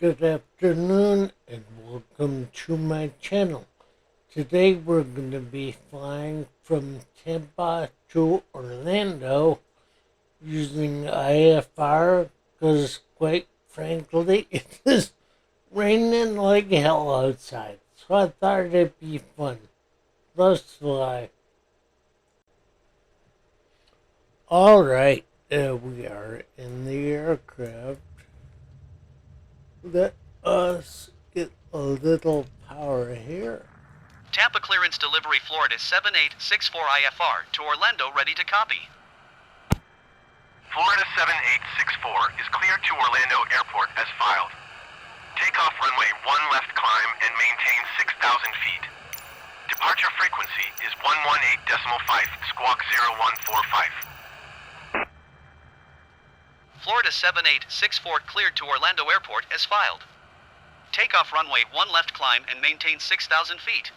Good afternoon and welcome to my channel. Today we're going to be flying from Tampa to Orlando using IFR because quite frankly it is raining like hell outside. So I thought it'd be fun. Let's fly. Alright, we are in the aircraft. Let us get a little power here. Tampa clearance delivery Florida 7864 IFR to Orlando ready to copy. Florida 7864 is cleared to Orlando Airport as filed. Takeoff runway 1 left climb and maintain 6,000 feet. Departure frequency is 118.5 squawk 0145. Florida 7864 cleared to Orlando Airport as filed. Takeoff runway 1 left climb and maintain 6,000 feet.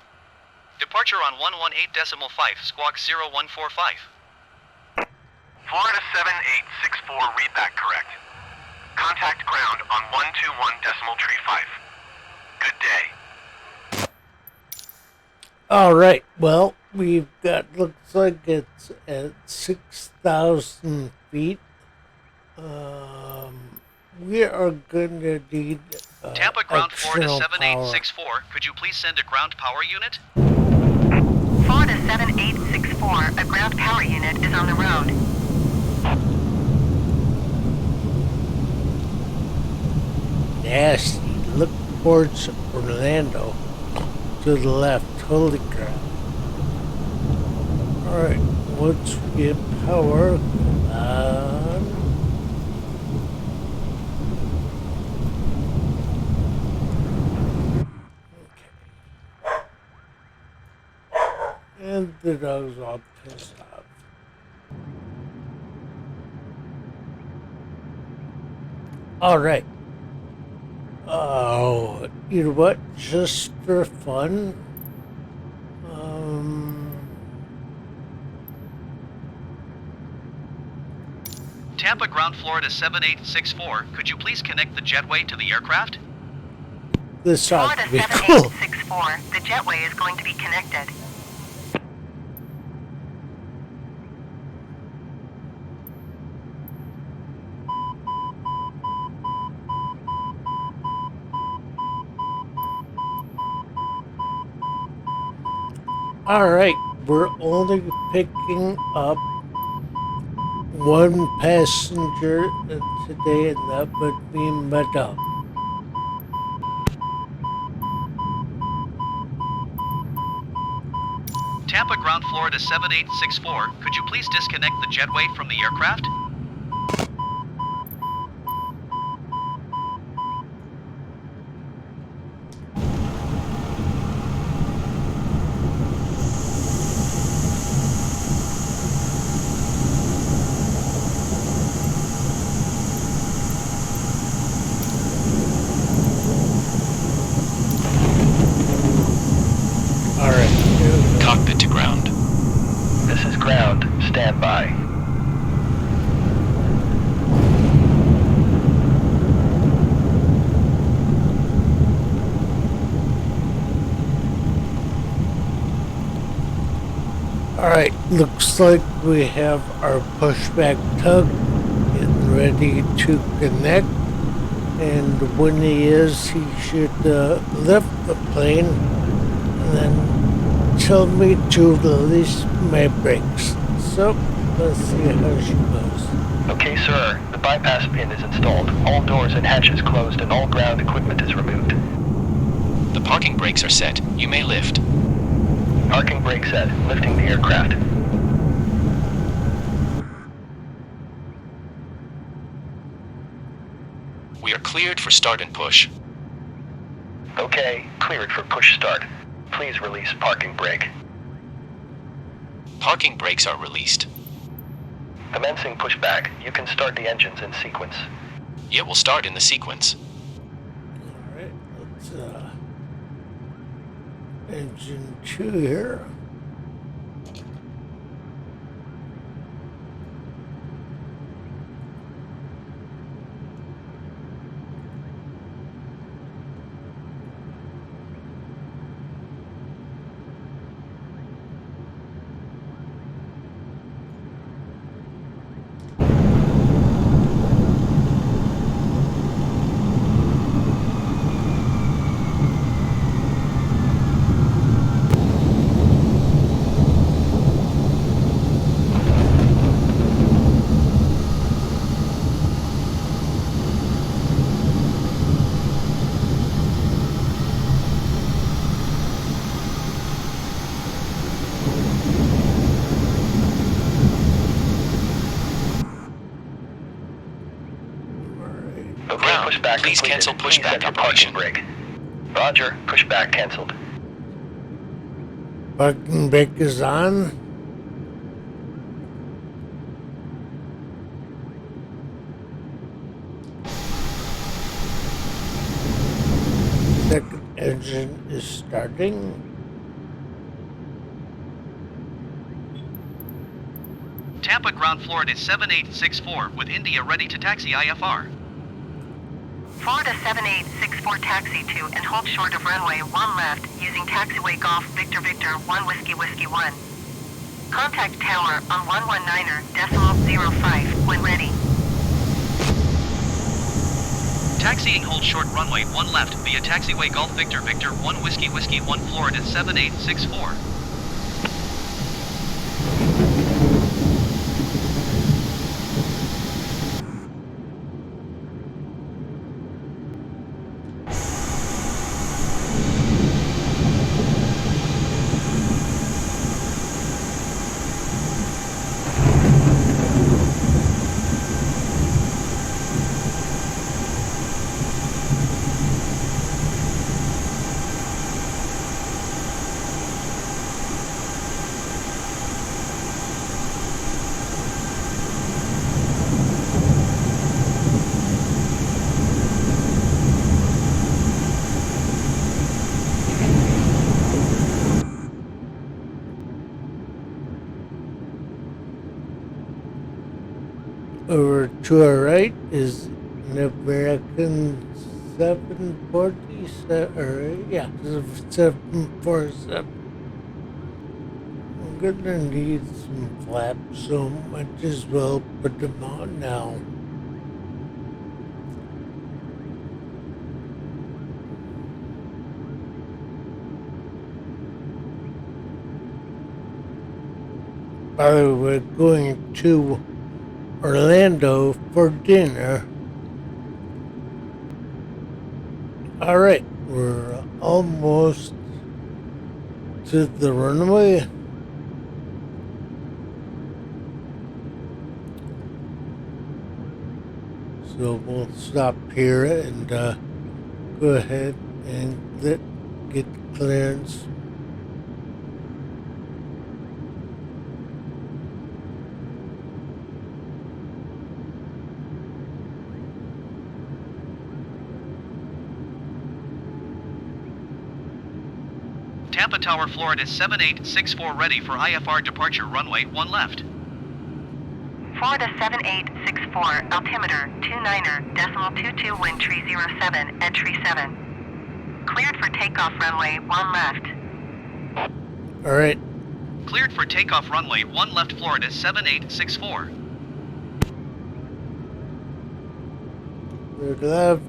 Departure on 118.5 squawk 0145. Florida 7864 readback correct. Contact ground on 121.35. Good day. Alright, well, we've got, looks like it's at 6,000 feet. We are going to need Tampa ground Florida external 7864. Could you please send a ground power unit? Florida 7864, a ground power unit is on the road. Nasty. Look towards Orlando. To the left. Holy crap. Alright, once we get power, come on. And the dog's all pissed off. Alright. Oh, you know what? Just for fun. Tampa ground Florida 7864. Could you please connect the jetway to the aircraft? This ought Florida to be cool. 7864, the jetway is going to be connected. Alright, we're only picking up one passenger today, and that would be Madame. Tampa ground Florida 7864. Could you please disconnect the jetway from the aircraft? Cockpit to ground. This is ground. Stand by. Alright, looks like we have our pushback tug getting ready to connect. And when he is, he should lift the plane and then tell me to release my brakes. So, let's see how she goes. Okay, sir. The bypass pin is installed. All doors and hatches closed and all ground equipment is removed. The parking brakes are set. You may lift. Parking brake set. Lifting the aircraft. We are cleared for start and push. Okay, cleared for push start. Please release parking brake. Parking brakes are released. Commencing pushback. You can start the engines in sequence. It will start in the sequence. Alright, let's engine 2 here. confirmed. Pushback Please completed. cancel Please pushback enter parking operation. brake. Roger. Pushback canceled. Parking brake is on. Second engine is starting. Tampa ground Florida 7864 with India ready to taxi IFR. Florida 7864 taxi to and hold short of runway 1 left using taxiway Golf Victor Victor 1 Whiskey Whiskey 1. Contact tower on 119.05 when ready. Taxiing hold short runway 1 left via taxiway Golf Victor Victor 1 Whiskey Whiskey 1 Florida 7864. Over to our right is an American 747, or yeah, 747. I'm gonna need some flaps, so might as well put them on now. By the way, we're going to Orlando for dinner. Alright, we're almost to the runway. So we'll stop here and go ahead and get clearance. Tampa Tower Florida 7864 ready for IFR departure runway 1 left. Florida 7864, altimeter 29er.22 wind tree 07 at tree 7. Cleared for takeoff runway 1 left. Alright, Cleared for takeoff runway 1 left Florida 7864. clear left,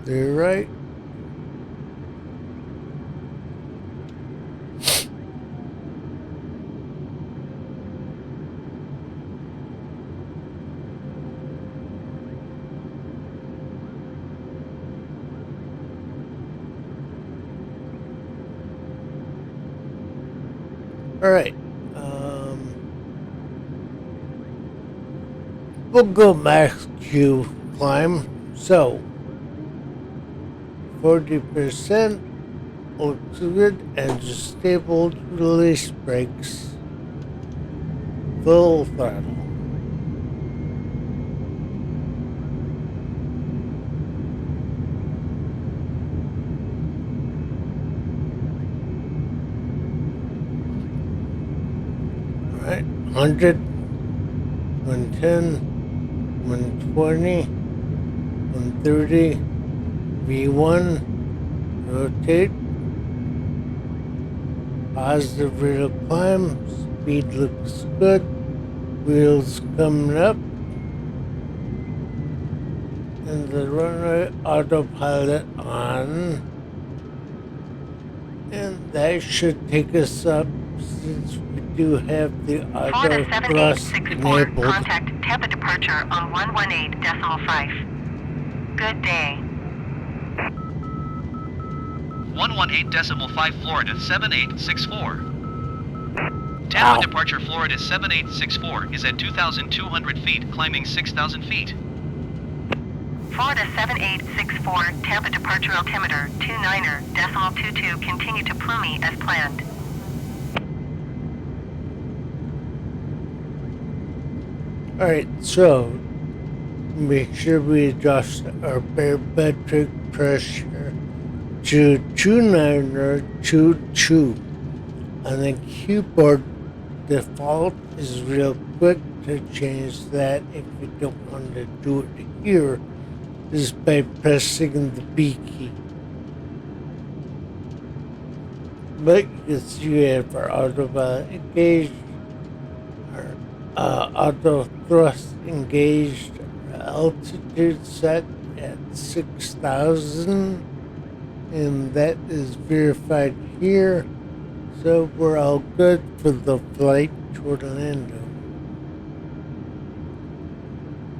clear right. Alright, we'll go max Q climb. So, 40% looks good, and just stable release brakes. Full throttle. Alright, 100, 110, 120, 130, V1, rotate, positive rate of climb, speed looks good, wheels coming up, and the runway autopilot on, and that should take us up since we do have the Florida auto thrust 7864, enabled. contact Tampa departure on 118.5. Good day. 118.5 Florida 7864. Tampa Wow. departure Florida 7864 is at 2,200 feet, climbing 6,000 feet. Florida 7864, Tampa departure altimeter 29.22, continue to Plumie as planned. Alright, so make sure we adjust our barometric pressure to 29.22. On the keyboard, default is real quick. To change that, if you don't want to do it here, is by pressing the B key. But you can see we have our autopilot engaged, our auto thrust engaged, our altitude set at 6,000, and that is verified here. So we're all good for the flight to Orlando.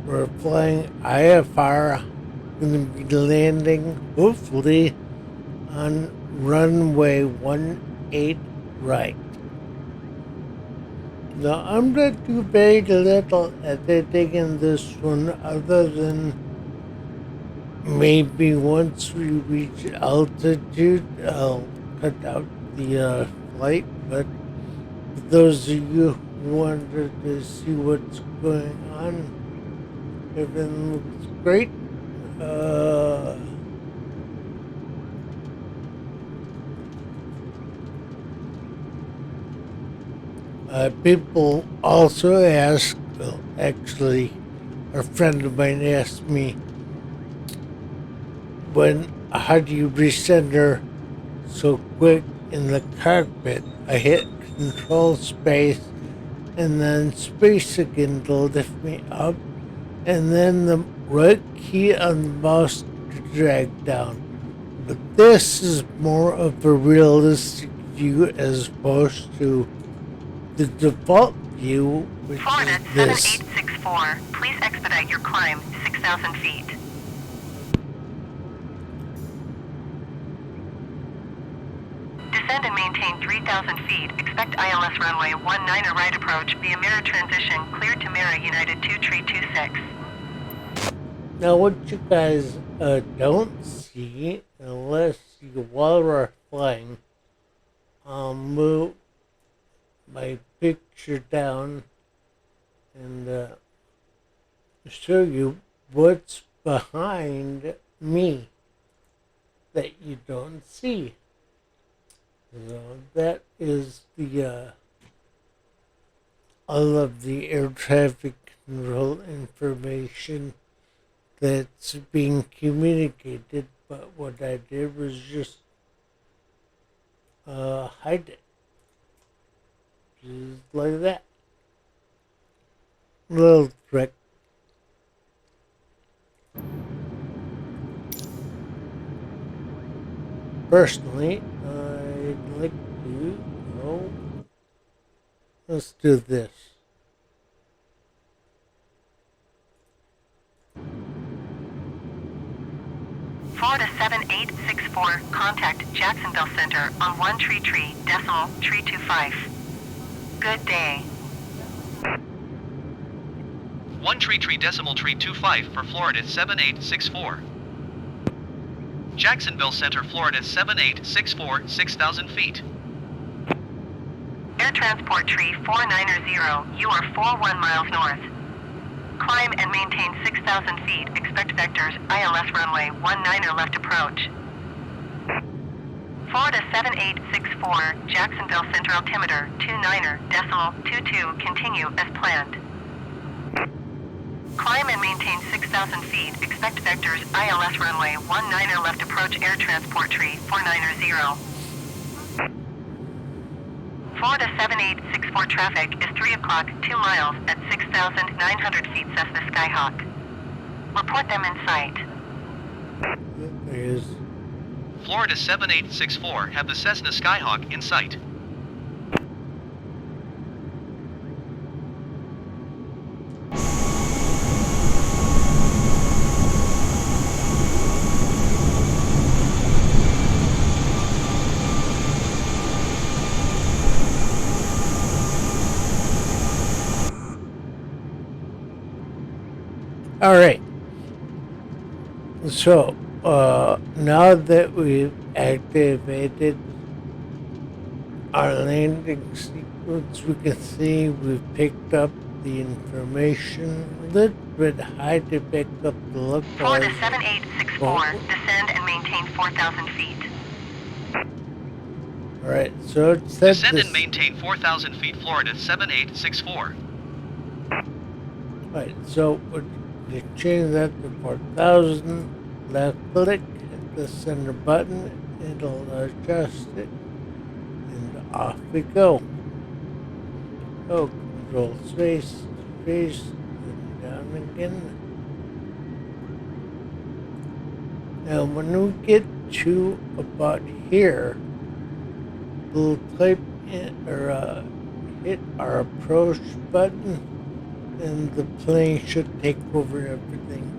We're flying IFR, going to be landing hopefully on runway 18 right. Now I'm not too very little at editing this one, other than maybe once we reach altitude I'll cut out the flight. But for those of you who wanted to see what's going on, everything looks great. People also ask, well, actually, a friend of mine asked me, how do you recenter so quick in the cockpit? I hit control space and then space again to lift me up, and then the right key on the mouse to drag down. But this is more of a realistic view as opposed to the default view, which Florida is this. 7864, please expedite your climb 6,000 feet. Descend and maintain 3,000 feet. Expect ILS runway 19 right approach via mirror transition, cleared to mirror United 2326. Now what you guys don't see, unless you while we're flying, I'll move my picture down and show you what's behind me that you don't see. So that is the all of the air traffic control information that's being communicated, but what I did was just hide it. Just like that. Little trick. Personally, I'd like to, let's do this. Florida 7864, contact Jacksonville Center on 133.325. Good day. 133.325 for Florida 7864. Jacksonville Center, Florida 7864, 6,000 feet. Air Transport Tree 490, you are 41 miles north. Climb and maintain 6,000 feet. Expect vectors, ILS runway 19 left approach. Florida 7864, Jacksonville Center altimeter 29.22, continue as planned. Climb and maintain 6,000 feet. Expect vectors, ILS runway 19 left approach. Air Transport Tree 490. Florida 7864 traffic is 3 o'clock, 2 miles at 6,900 feet Cessna Skyhawk. Report them in sight. There is. Florida 7864 have the Cessna Skyhawk in sight. All right. So, now that we've activated our landing sequence, we can see we've picked up the information. A little bit high to pick up the Florida localizer. 7864, descend and maintain 4,000 feet. Alright, so it said Descend this. and maintain 4,000 feet, Florida 7864. Right, so to change that to 4,000, left click, hit the center button, it'll adjust it, and off we go. Oh, control space, and down again. Now when we get to about here, we'll type in, or hit our approach button, and the plane should take over everything.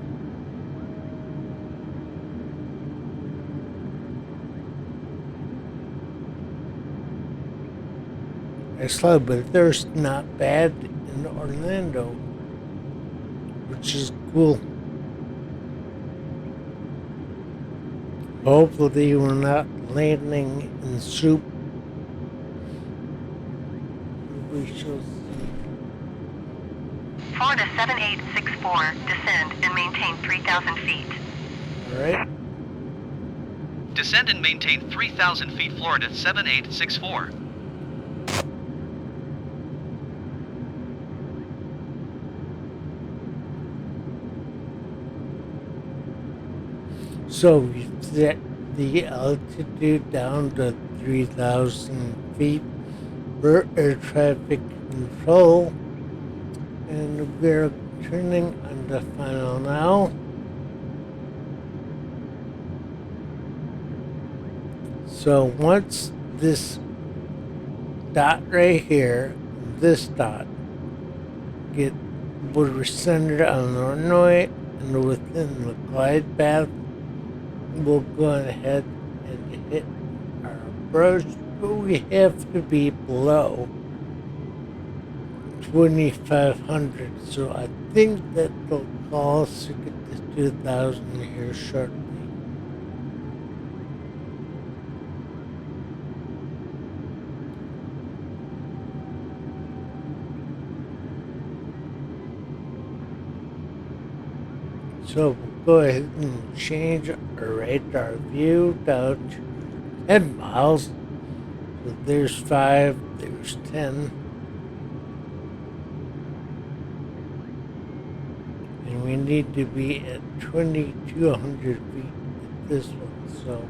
Excellent, but there's not bad in Orlando, which is cool. Hopefully we're not landing in soup. We shall see. Florida 7864, descend and maintain 3,000 feet. Alright. Descend and maintain 3,000 feet, Florida 7864. So we set the altitude down to 3,000 feet for air traffic control, and we're turning on the final now. So once this dot right here, this dot, we're centered on the runway and within the glide path, we'll go ahead and hit our approach, but we have to be below 2,500. So I think that they'll call us to get to 2,000 here shortly. So we'll go ahead and change our radar view down to 10 miles. So there's 5, there's 10. And we need to be at 2,200 feet at this one, so.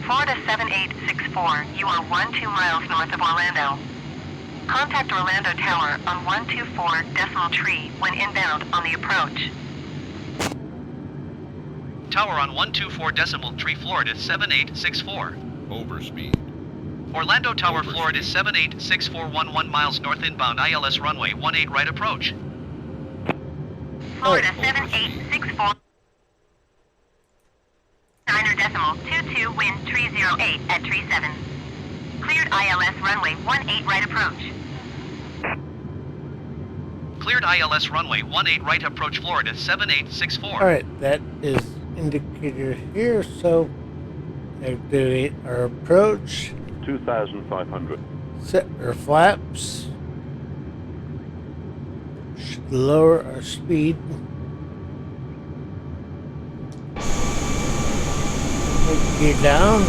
Florida 7864, you are 12 miles north of Orlando. Contact Orlando Tower on 124.3 when inbound on the approach. Tower on 124.3, Florida 7864. Overspeed. Orlando Tower, Overspeed. Florida 786411 miles north inbound, ILS runway 18 right approach. Florida Oh, 7864. 9.22, wind 308 at 37. Cleared ILS runway 18 right approach. Cleared ILS runway 18 right approach, Florida 7864. Alright, that is indicator here, so activate our approach, 2,500. set our flaps, should lower our speed. Take you down.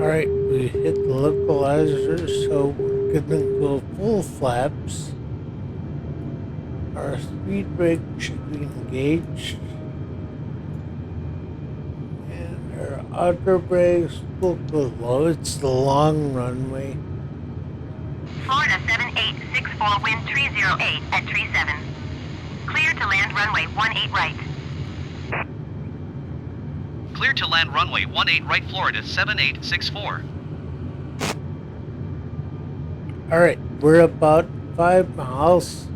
Alright, we hit the localizer, so we're gonna go full flaps. Our speed brake should be engaged. And our outer brakes will go low. It's the long runway. Florida 7864, 64, wind 308 at 37. Clear to land runway 18 right. Clear to land runway 18 right, Florida 7864. Alright, we're about 5 miles.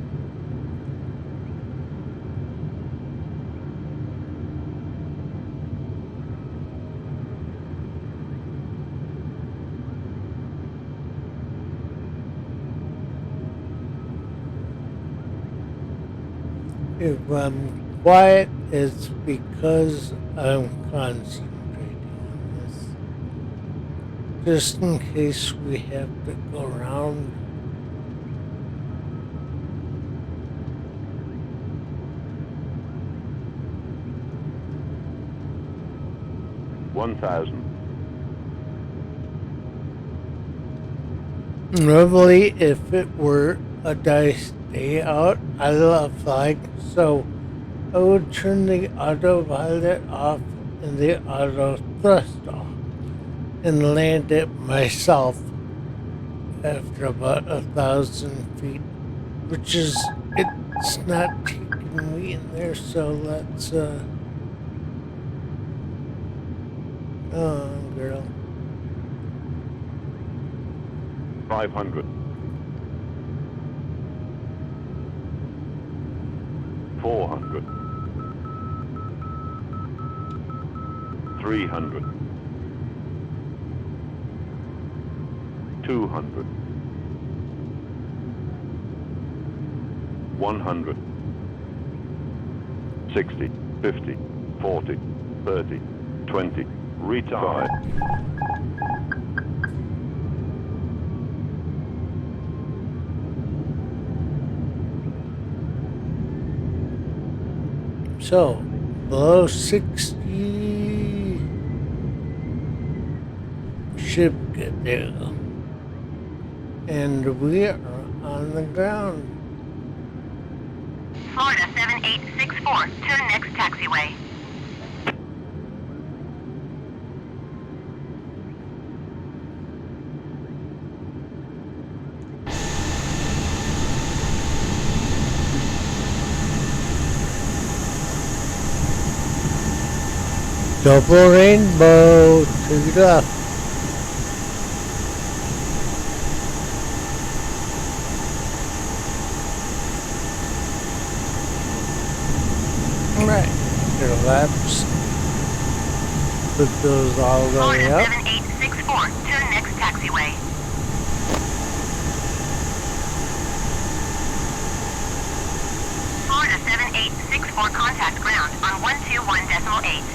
If I'm quiet, it's because I'm concentrating on this. Just in case we have to go around. $1,000. Normally, if it were a dice day out, I love flying, so I would turn the autopilot off and the auto thrust off and land it myself after about 1,000 feet, which is, it's not taking me in there, so let's, oh, girl. 500. 400. 300. 200. 100. 60. 50. 40. 30. 20. Retire. So, below 60 ship get there. And we are on the ground. Florida 7864, turn next taxiway. Double rainbow to the left. Alright, your laps. Put those all the way Florida up. 7864, turn next taxiway. Florida 7864, contact ground on 121.8.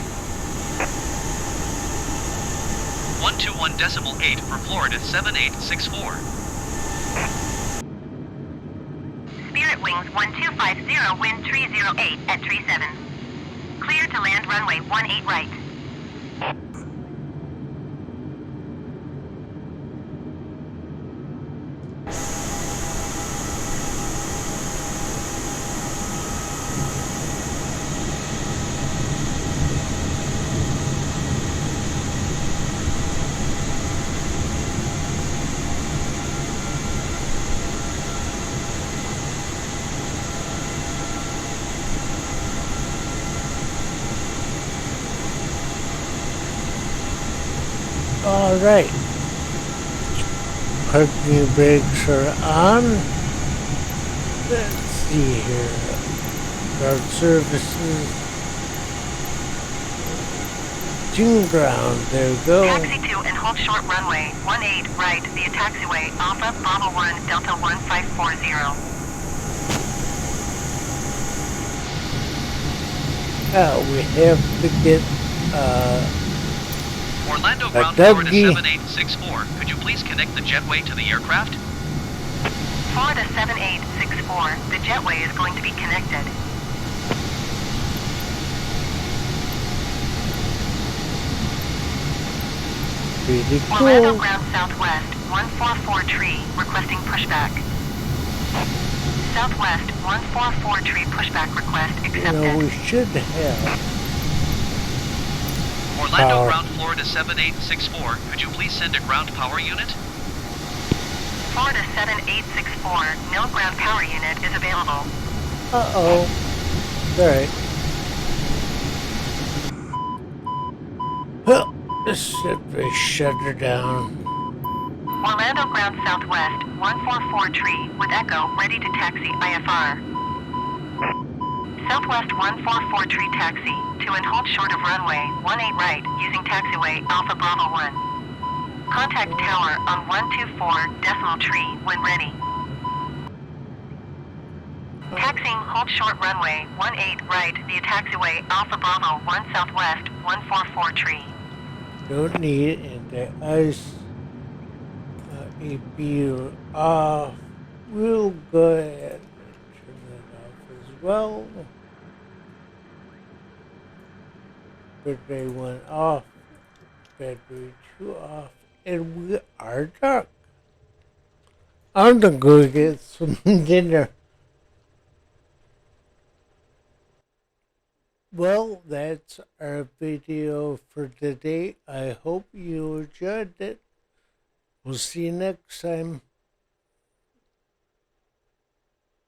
121.8 for Florida 7864. Spirit Wings 1250, wind 308 at 37. Clear to land runway 18 right. Alright. Parking brakes are on. Let's see here. Guard services. June ground, there we go. Taxi to and hold short runway 18 right via taxiway Alpha Bravo 1 Delta 1540. We have to get, Orlando ground Dougie. Florida 7864. Could you please connect the jetway to the aircraft? Florida 7864, the jetway is going to be connected. pretty Orlando cool. ground southwest 144 tree, requesting pushback. Southwest 144 tree pushback request You accepted. know, we should have. Orlando Power. ground Florida 7864. Could you please send a ground power unit? Florida 7864, no ground power unit is available. Uh-oh. Alright. This should be shut her down. Orlando ground southwest, 144 tree with Echo, ready to taxi IFR. Southwest 144 tree taxi, to and hold short of runway 18 right, using taxiway Alpha Bravo 1. Contact tower on 124 tree when ready. Taxiing, hold short runway 18 right via taxiway Alpha Bravo 1 southwest 144 tree. Don't need it, and the ice APU off. We'll go ahead and turn it off as well. Battery 1 off, battery 2 off, and we are done. I'm gonna go get some dinner. Well, that's our video for today. I hope you enjoyed it. We'll see you next time.